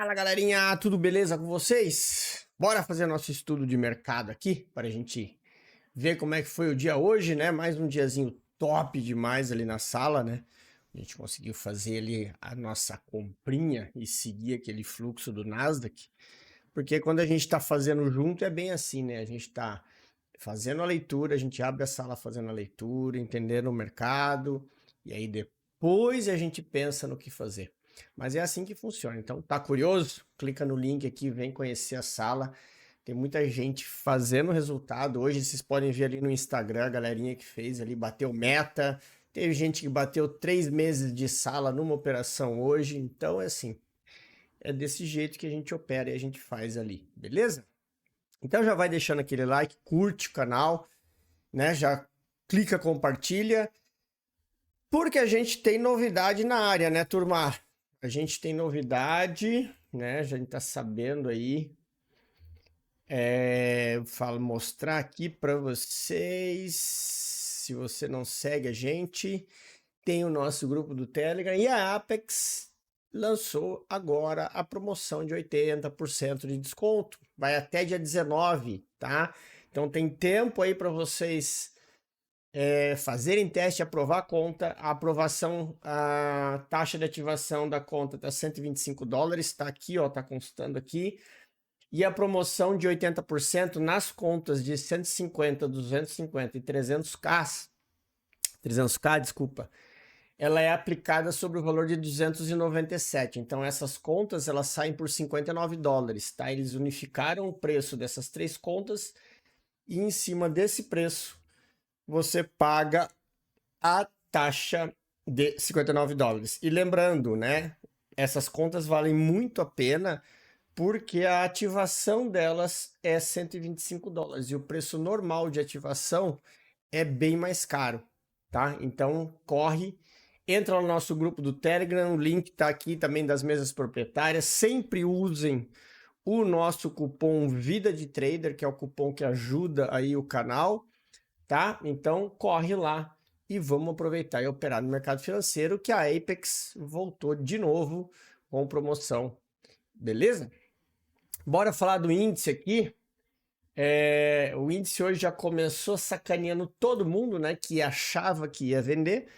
Fala galerinha, tudo beleza com vocês? Bora fazer nosso estudo de mercado aqui para a gente ver como é que foi o dia hoje, né? Mais um diazinho top demais ali na sala, né? A gente conseguiu fazer ali a nossa comprinha e seguir aquele fluxo do Nasdaq, porque quando a gente está fazendo junto é bem assim, né? A gente está fazendo a leitura, a gente abre a sala fazendo a leitura, entendendo o mercado, e aí depois a gente pensa no que fazer. Mas é assim que funciona. Então, tá curioso? Clica no link aqui, vem conhecer a sala. Tem muita gente fazendo resultado. Hoje vocês podem ver ali no Instagram, a galerinha que fez ali, bateu meta. Teve gente que bateu 3 meses de sala numa operação hoje. Então, é assim, é desse jeito que a gente opera e a gente faz ali, beleza? Então já vai deixando aquele like, curte o canal, né? Já clica, compartilha, porque a gente tem novidade na área, né, turma? A gente tem novidade, né? A gente tá sabendo aí. Falo mostrar aqui para vocês. Se você não segue a gente, tem o nosso grupo do Telegram e a Apex lançou agora a promoção de 80% de desconto. Vai até dia 19, tá? Então tem tempo aí para vocês fazerem teste, aprovar a conta. A aprovação, a taxa de ativação da conta tá $125, tá aqui, ó, tá constando aqui. E a promoção de 80% nas contas de 150, 250 e 300k, desculpa, ela é aplicada sobre o valor de 297. Então essas contas elas saem por $59, tá? Eles unificaram o preço dessas três contas e em cima desse preço você paga a taxa de $59. E lembrando, né? Essas contas valem muito a pena porque a ativação delas é $125 e o preço normal de ativação é bem mais caro, tá? Então corre, entra no nosso grupo do Telegram, o link tá aqui também das mesas proprietárias. Sempre usem o nosso cupom Vida de Trader, que é o cupom que ajuda aí o canal, tá? Então corre lá e vamos aproveitar e operar no mercado financeiro, que a Apex voltou de novo com promoção, beleza? Bora falar do índice aqui. O índice hoje já começou sacaneando todo mundo, né? Que achava que ia vender.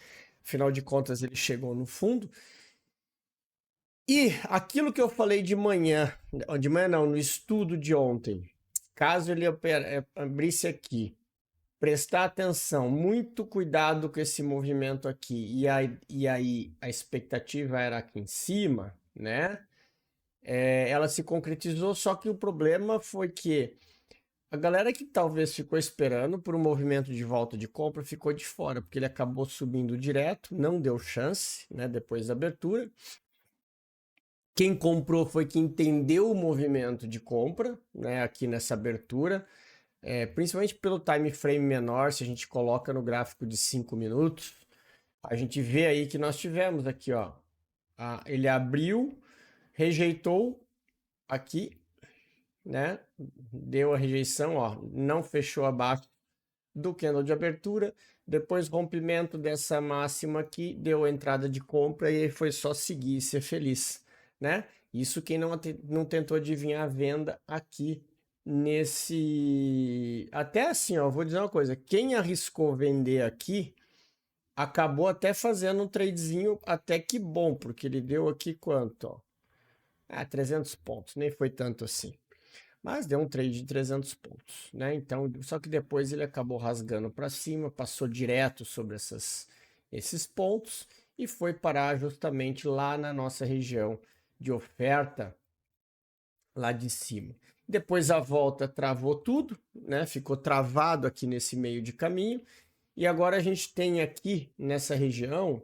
Afinal de contas, ele chegou no fundo. E aquilo que eu falei de manhã não, no estudo de ontem, caso ele abrisse aqui, prestar atenção, muito cuidado com esse movimento aqui, e aí a expectativa era aqui em cima, né? Ela se concretizou, só que o problema foi que a galera que talvez ficou esperando por um movimento de volta de compra ficou de fora, porque ele acabou subindo direto, não deu chance, né, depois da abertura. Quem comprou foi quem entendeu o movimento de compra, né, aqui nessa abertura, principalmente pelo time frame menor. Se a gente coloca no gráfico de 5 minutos, a gente vê aí que nós tivemos aqui, ó, ele abriu, rejeitou aqui, né? Deu a rejeição, ó, não fechou abaixo do candle de abertura, depois rompimento dessa máxima aqui, deu a entrada de compra e foi só seguir e ser feliz, né? Isso quem não tentou adivinhar a venda aqui nesse... Até assim, ó, vou dizer uma coisa, quem arriscou vender aqui, acabou até fazendo um tradezinho até que bom, porque ele deu aqui quanto, ó? 300 pontos, nem foi tanto assim. Mas deu um trade de 300 pontos, né? Então, só que depois ele acabou rasgando para cima, passou direto sobre esses pontos e foi parar justamente lá na nossa região de oferta, lá de cima. Depois a volta travou tudo, né? Ficou travado aqui nesse meio de caminho. E agora a gente tem aqui nessa região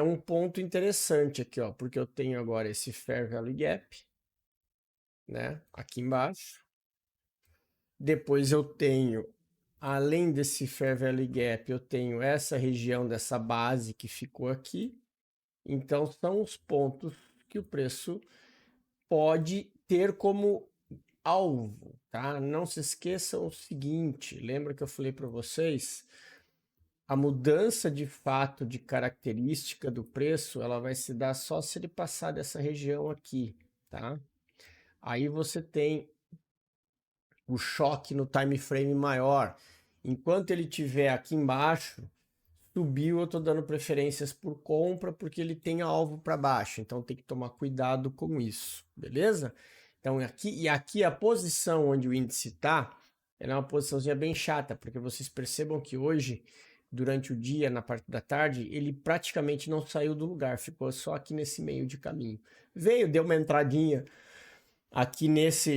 um ponto interessante aqui, ó, porque eu tenho agora esse Fair Value Gap, né? Aqui embaixo. Depois eu tenho, além desse Fair Value Gap, eu tenho essa região dessa base que ficou aqui. Então são os pontos que o preço pode ter como alvo, tá? Não se esqueçam o seguinte, lembra que eu falei para vocês, a mudança de fato de característica do preço, ela vai se dar só se ele passar dessa região aqui, tá? Aí você tem o choque no time frame maior. Enquanto ele estiver aqui embaixo, subiu, eu estou dando preferências por compra porque ele tem alvo para baixo. Então tem que tomar cuidado com isso, beleza? Então aqui a posição onde o índice está, é uma posiçãozinha bem chata, porque vocês percebam que hoje, durante o dia, na parte da tarde, ele praticamente não saiu do lugar, ficou só aqui nesse meio de caminho. Veio, deu uma entradinha aqui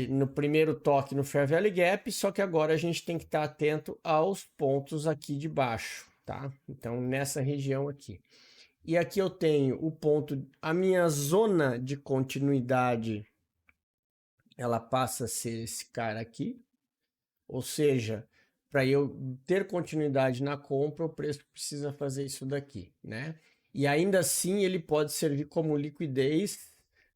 no primeiro toque no Fair Value Gap, só que agora a gente tem que estar atento aos pontos aqui de baixo, tá? Então, nessa região aqui. E aqui eu tenho o ponto, a minha zona de continuidade, ela passa a ser esse cara aqui, ou seja, para eu ter continuidade na compra, o preço precisa fazer isso daqui, né? E ainda assim ele pode servir como liquidez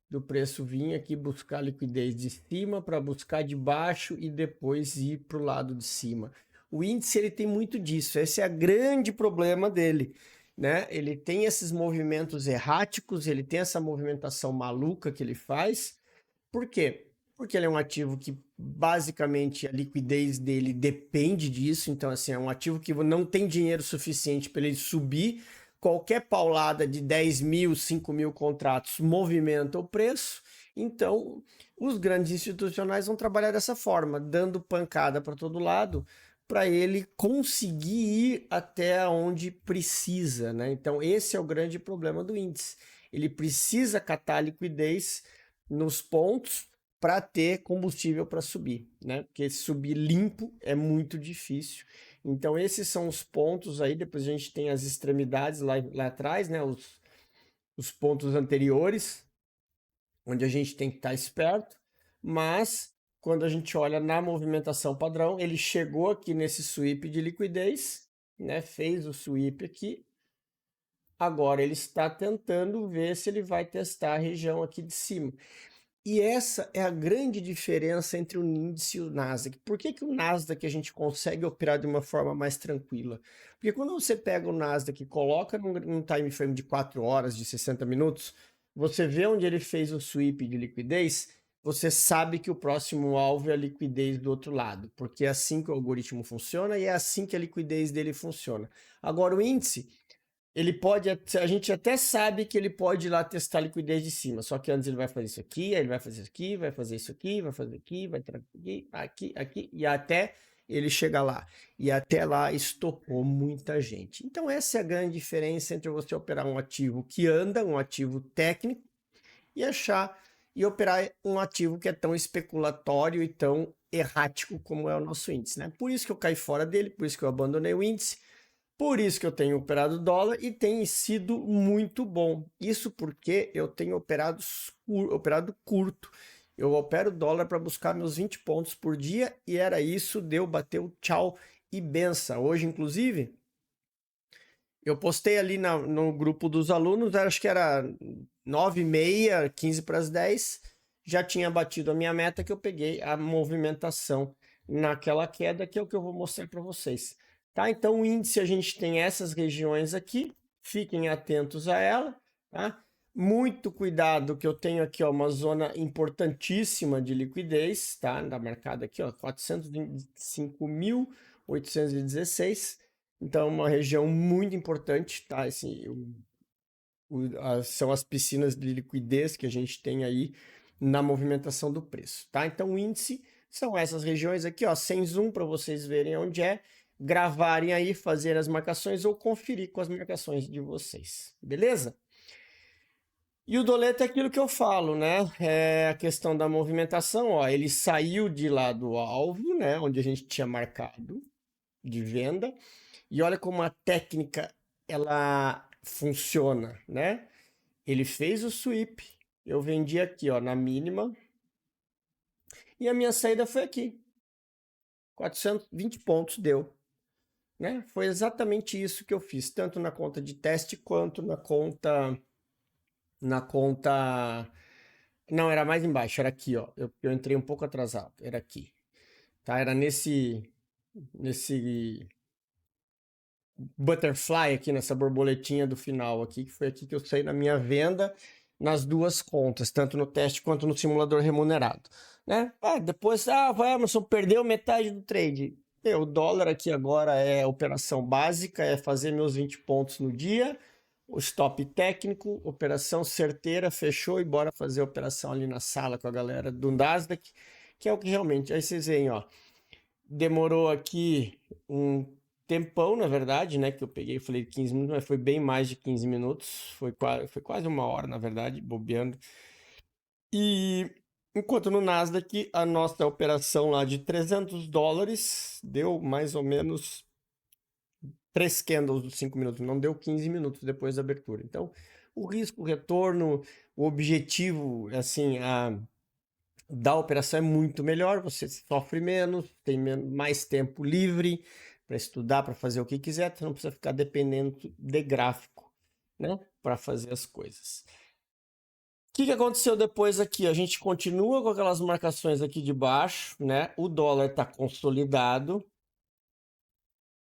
do preço vir aqui buscar liquidez de cima para buscar de baixo e depois ir para o lado de cima. O índice ele tem muito disso, esse é o grande problema dele, né? Ele tem esses movimentos erráticos, ele tem essa movimentação maluca que ele faz. Por quê? Porque ele é um ativo que basicamente a liquidez dele depende disso, então assim, é um ativo que não tem dinheiro suficiente para ele subir. Qualquer paulada de 10 mil, 5 mil contratos movimenta o preço, então os grandes institucionais vão trabalhar dessa forma, dando pancada para todo lado, para ele conseguir ir até onde precisa, né? Então esse é o grande problema do índice. Ele precisa catar liquidez nos pontos para ter combustível para subir, né? Porque subir limpo é muito difícil. Então esses são os pontos aí, depois a gente tem as extremidades lá atrás, né? Os pontos anteriores, onde a gente tem que estar esperto, mas quando a gente olha na movimentação padrão, ele chegou aqui nesse sweep de liquidez, né? Fez o sweep aqui. Agora ele está tentando ver se ele vai testar a região aqui de cima. E essa é a grande diferença entre o índice e o Nasdaq. Por que o Nasdaq a gente consegue operar de uma forma mais tranquila? Porque quando você pega o Nasdaq e coloca num time frame de 4 horas, de 60 minutos, você vê onde ele fez o sweep de liquidez, você sabe que o próximo alvo é a liquidez do outro lado, porque é assim que o algoritmo funciona e é assim que a liquidez dele funciona. Agora, o índice, ele pode, a gente até sabe que ele pode ir lá testar a liquidez de cima, só que antes ele vai fazer isso aqui, aí ele vai fazer isso aqui, vai fazer isso aqui, vai fazer aqui, vai aqui, aqui, aqui, e até ele chegar lá. E até lá estopou muita gente. Então essa é a grande diferença entre você operar um ativo que anda, um ativo técnico, e operar um ativo que é tão especulatório e tão errático como é o nosso índice, né? Por isso que eu caí fora dele, por isso que eu abandonei o índice. Por isso que eu tenho operado dólar e tem sido muito bom. Isso porque eu tenho operado curto. Eu opero dólar para buscar meus 20 pontos por dia e era isso, deu, bateu, tchau e benção. Hoje, inclusive, eu postei ali no grupo dos alunos, acho que era 9h30, 15 para as 10, já tinha batido a minha meta que eu peguei a movimentação naquela queda, que é o que eu vou mostrar para vocês. Tá? Então o índice a gente tem essas regiões aqui, fiquem atentos a ela, tá? Muito cuidado que eu tenho aqui, ó, uma zona importantíssima de liquidez, tá? Da marcada aqui, ó, 425.816. Então, é uma região muito importante, tá? São as piscinas de liquidez que a gente tem aí na movimentação do preço, tá? Então, o índice são essas regiões aqui, ó, sem zoom para vocês verem onde é, gravarem aí, fazer as marcações ou conferir com as marcações de vocês, beleza? E o doleta é aquilo que eu falo, né? É a questão da movimentação, ó, ele saiu de lá do alvo, né, onde a gente tinha marcado de venda. E olha como a técnica ela funciona, né? Ele fez o sweep, eu vendi aqui, ó, na mínima, e a minha saída foi aqui. 420 pontos deu, né? Foi exatamente isso que eu fiz, tanto na conta de teste quanto na conta não, era mais embaixo, era aqui, ó. Eu entrei um pouco atrasado, era aqui. Tá? Era nesse butterfly aqui, nessa borboletinha do final aqui, que foi aqui que eu saí na minha venda nas duas contas, tanto no teste quanto no simulador remunerado, né? Depois, Emerson, perdeu metade do trade. O dólar aqui agora é operação básica, é fazer meus 20 pontos no dia, o stop técnico, operação certeira, fechou e bora fazer a operação ali na sala com a galera do Nasdaq, que é o que realmente, aí vocês veem, ó, demorou aqui um tempão, na verdade, né, que eu peguei e falei 15 minutos, mas foi bem mais de 15 minutos, foi quase uma hora, na verdade, bobeando. E enquanto no Nasdaq, a nossa operação lá de $300 deu mais ou menos 3 candles dos 5 minutos, não deu 15 minutos depois da abertura. Então, o risco, o retorno, o objetivo, assim, da operação é muito melhor, você sofre menos, tem mais tempo livre para estudar, para fazer o que quiser, você não precisa ficar dependendo de gráfico, né, para fazer as coisas. O que aconteceu depois aqui? A gente continua com aquelas marcações aqui de baixo, né? O dólar está consolidado,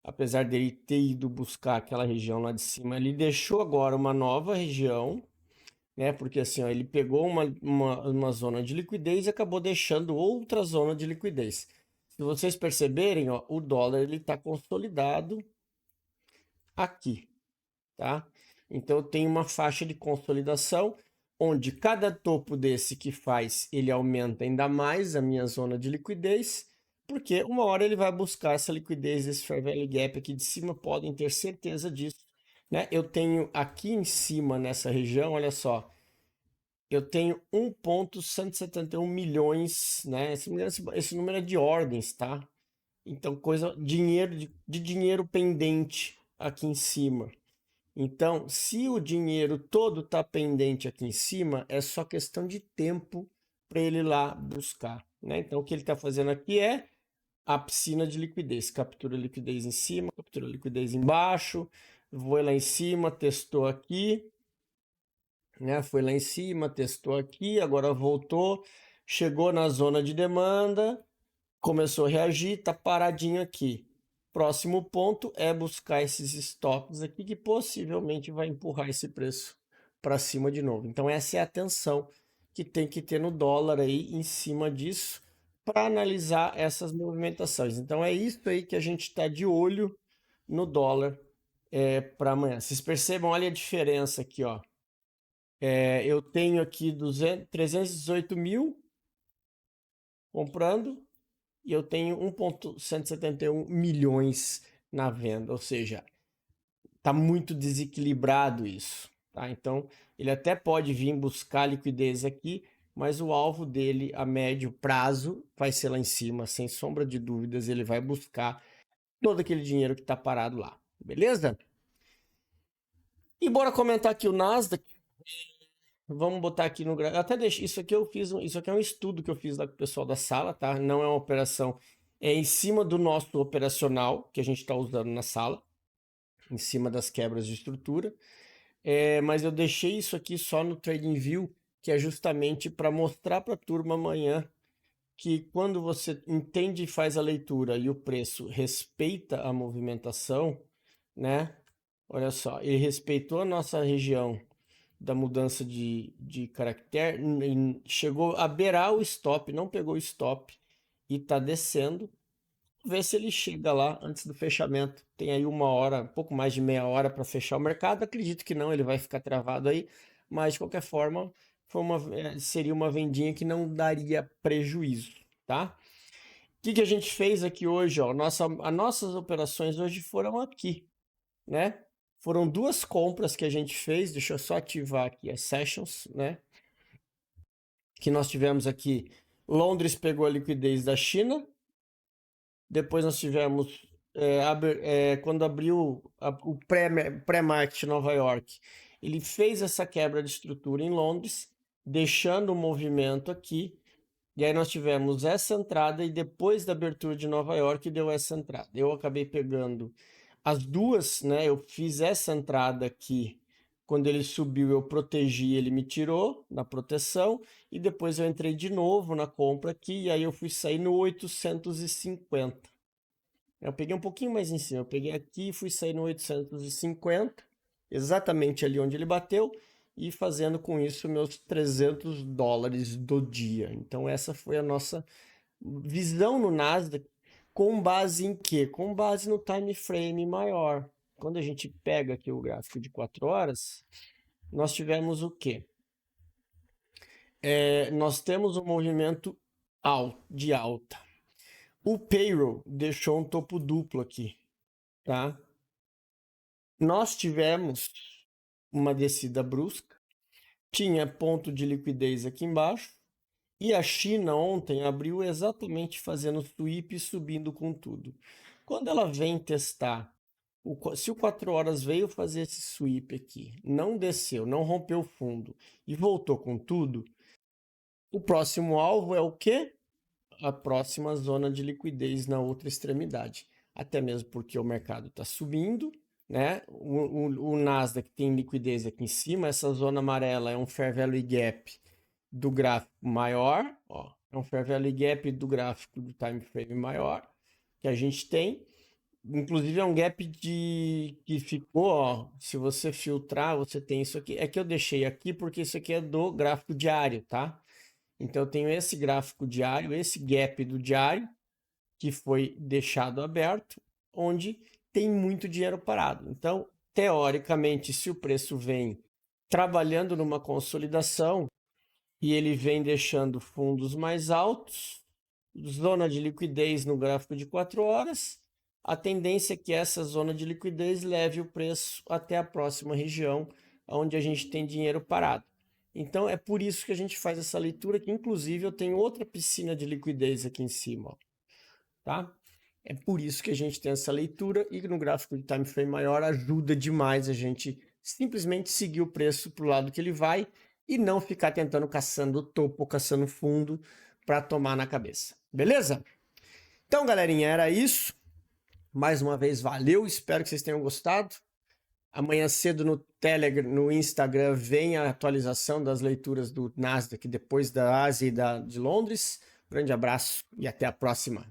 apesar dele ter ido buscar aquela região lá de cima, ele deixou agora uma nova região, né? Porque assim, ó, ele pegou uma zona de liquidez e acabou deixando outra zona de liquidez. Se vocês perceberem, ó, o dólar ele está consolidado aqui, tá? Então tem uma faixa de consolidação onde cada topo desse que faz, ele aumenta ainda mais a minha zona de liquidez, porque uma hora ele vai buscar essa liquidez, esse Fair Value Gap aqui de cima, podem ter certeza disso, né? Eu tenho aqui em cima nessa região, olha só, eu tenho 1,171 milhões, né? Esse número é de ordens, tá? Então, dinheiro de dinheiro pendente aqui em cima. Então, se o dinheiro todo está pendente aqui em cima, é só questão de tempo para ele ir lá buscar, né? Então, o que ele está fazendo aqui é a piscina de liquidez. Captura liquidez em cima, captura liquidez embaixo, vou lá em cima, testou aqui, né? Foi lá em cima, testou aqui, agora voltou, chegou na zona de demanda, começou a reagir, está paradinho aqui. Próximo ponto é buscar esses stops aqui que possivelmente vai empurrar esse preço para cima de novo. Então essa é a atenção que tem que ter no dólar aí em cima disso para analisar essas movimentações. Então é isso aí que a gente está de olho no dólar para amanhã. Vocês percebam, olha a diferença aqui, ó. Eu tenho aqui 318 mil comprando e eu tenho 1,171 milhões na venda, ou seja, está muito desequilibrado isso, tá? Então, ele até pode vir buscar liquidez aqui, mas o alvo dele a médio prazo vai ser lá em cima, sem sombra de dúvidas, ele vai buscar todo aquele dinheiro que está parado lá, beleza? E bora comentar aqui o Nasdaq. Vamos botar aqui no gráfico. Até deixa. Isso aqui eu fiz. Isso aqui é um estudo que eu fiz lá com o pessoal da sala, tá? Não é uma operação. É em cima do nosso operacional que a gente está usando na sala, em cima das quebras de estrutura. Mas eu deixei isso aqui só no TradingView, que é justamente para mostrar para a turma amanhã que quando você entende e faz a leitura e o preço respeita a movimentação, né? Olha só, ele respeitou a nossa região da mudança de caractere, chegou a beirar o stop, não pegou o stop e está descendo. Ver se ele chega lá antes do fechamento. Tem aí uma hora, um pouco mais de meia hora para fechar o mercado. Acredito que não, ele vai ficar travado aí, mas de qualquer forma seria uma vendinha que não daria prejuízo, tá? O que a gente fez aqui hoje, ó? As nossas operações hoje foram aqui, né? Foram duas compras que a gente fez. Deixa eu só ativar aqui as sessions, né? Que nós tivemos aqui. Londres pegou a liquidez da China. Depois nós tivemos, quando abriu o pré-market Nova York, ele fez essa quebra de estrutura em Londres, deixando o movimento aqui. E aí nós tivemos essa entrada e depois da abertura de Nova York deu essa entrada. Eu acabei pegando as duas, né? Eu fiz essa entrada aqui. Quando ele subiu, eu protegi, ele me tirou na proteção. E depois eu entrei de novo na compra aqui. E aí eu fui sair no 850. Eu peguei um pouquinho mais em cima. Eu peguei aqui e fui sair no 850. Exatamente ali onde ele bateu. e fazendo com isso meus 300 dólares do dia. Então essa foi a nossa visão no Nasdaq, com base em quê? Com base no time frame maior. Quando a gente pega aqui o gráfico de 4 horas, nós tivemos o quê? Nós temos um movimento de alta. O payroll deixou um topo duplo aqui, tá? Nós tivemos uma descida brusca, tinha ponto de liquidez aqui embaixo, e a China ontem abriu exatamente fazendo sweep e subindo com tudo. Quando ela vem testar, se o 4 horas veio fazer esse sweep aqui, não desceu, não rompeu o fundo e voltou com tudo, o próximo alvo é o quê? A próxima zona de liquidez na outra extremidade. Até mesmo porque o mercado está subindo, né? O Nasdaq tem liquidez aqui em cima, essa zona amarela é um Fair Value Gap do gráfico maior, ó, é um Fair Value Gap do gráfico do time frame maior que a gente tem. Inclusive é um gap que ficou, ó, se você filtrar, você tem isso aqui. É que eu deixei aqui porque isso aqui é do gráfico diário, tá? Então eu tenho esse gráfico diário, esse gap do diário, que foi deixado aberto, onde tem muito dinheiro parado. Então, teoricamente, se o preço vem trabalhando numa consolidação e ele vem deixando fundos mais altos, zona de liquidez no gráfico de 4 horas, a tendência é que essa zona de liquidez leve o preço até a próxima região, onde a gente tem dinheiro parado. Então é por isso que a gente faz essa leitura, que inclusive eu tenho outra piscina de liquidez aqui em cima, ó, tá? É por isso que a gente tem essa leitura e no gráfico de time frame maior ajuda demais a gente simplesmente seguir o preço para o lado que ele vai e não ficar tentando caçando topo, caçando fundo para tomar na cabeça. Beleza? Então, galerinha, era isso. Mais uma vez, valeu. Espero que vocês tenham gostado. Amanhã cedo no Telegram, no Instagram, vem a atualização das leituras do Nasdaq depois da Ásia e de Londres. Grande abraço e até a próxima.